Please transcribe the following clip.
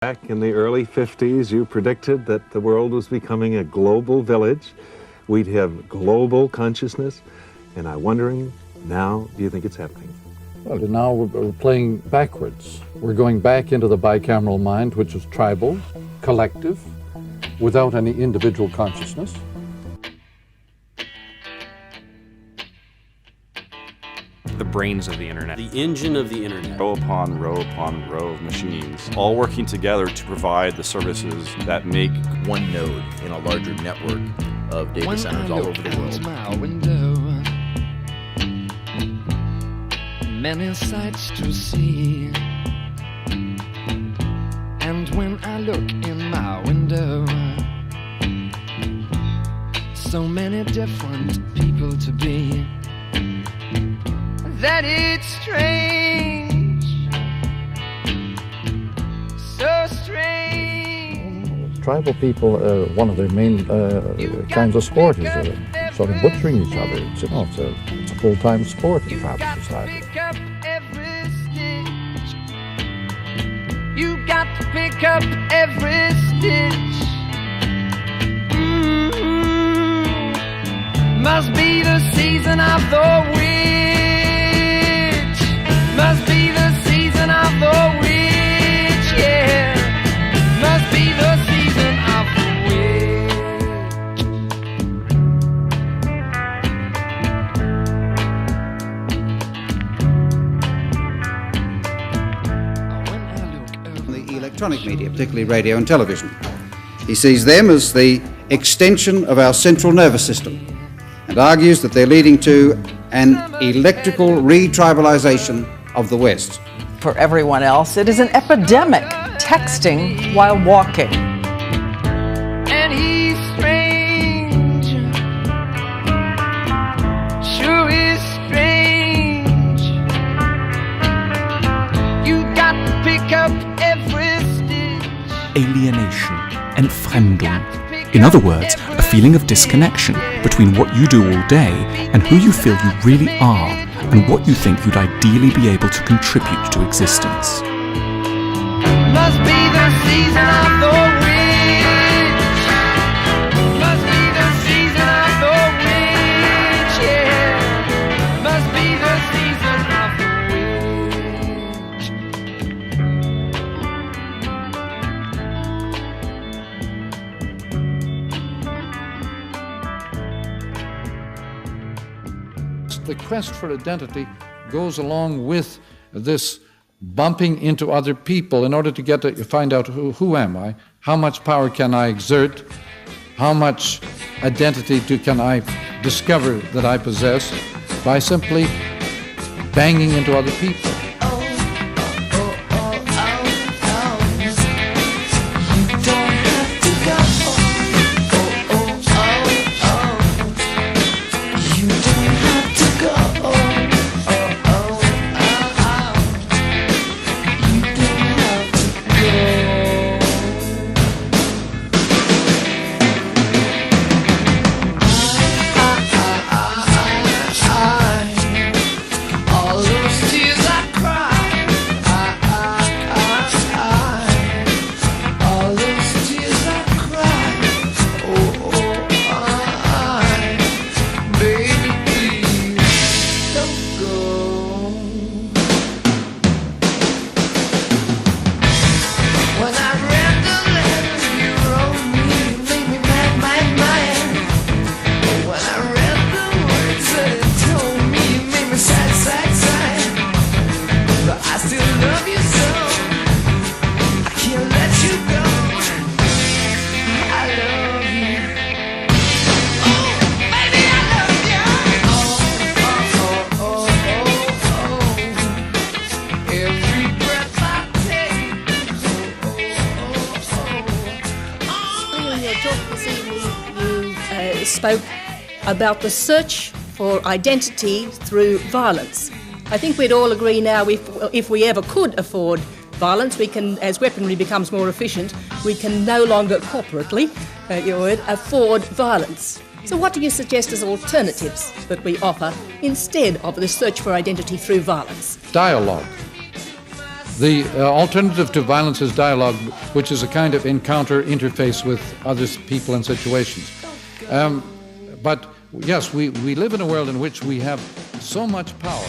Back in the early 50s, you predicted that the world was becoming a global village. We'd have global consciousness. And I'm wondering, now, do you think it's happening? Well, now we're playing backwards. We're going back into the bicameral mind, which is tribal, collective, without any individual consciousness. The brains of the internet. The engine of the internet. Row upon row of machines, all working together to provide the services that make one node in a larger network of data centers all over the world. My window, many sights to see. And when I look in my window, so many different people to be, that it's strange, so strange. Tribal people, one of their main kinds of sport is sort of butchering each other. It's a full-time sport in tribal society. You got to pick up every stitch. Must be the season of the witch. Must be the season of the witch, yeah. Must be the season of the The electronic media, particularly radio and television. He sees them as the extension of our central nervous system and argues that they're leading to an electrical retribalization of the West. For everyone else, it is an epidemic, texting while walking. And he's strange, sure is strange. You got to pick up every stitch. Alienation, Entfremdung. In other words, a feeling of disconnection between what you do all day and who you feel you really are and what you think you'd ideally be able to contribute to existence. Must be the season of the witch. Must be the season of the witch, yeah. Must be the season of the The quest for identity goes along with this bumping into other people in order to get to find out who am I, how much power can I exert, how much identity can I discover that I possess by simply banging into other people. Spoke about the search for identity through violence. I think we'd all agree now if we ever could afford violence, we can, as weaponry becomes more efficient, we can no longer corporately, afford violence. So what do you suggest as alternatives that we offer instead of the search for identity through violence? Dialogue. The alternative to violence is dialogue, which is a kind of encounter interface with other people and situations. But yes, we live in a world in which we have so much power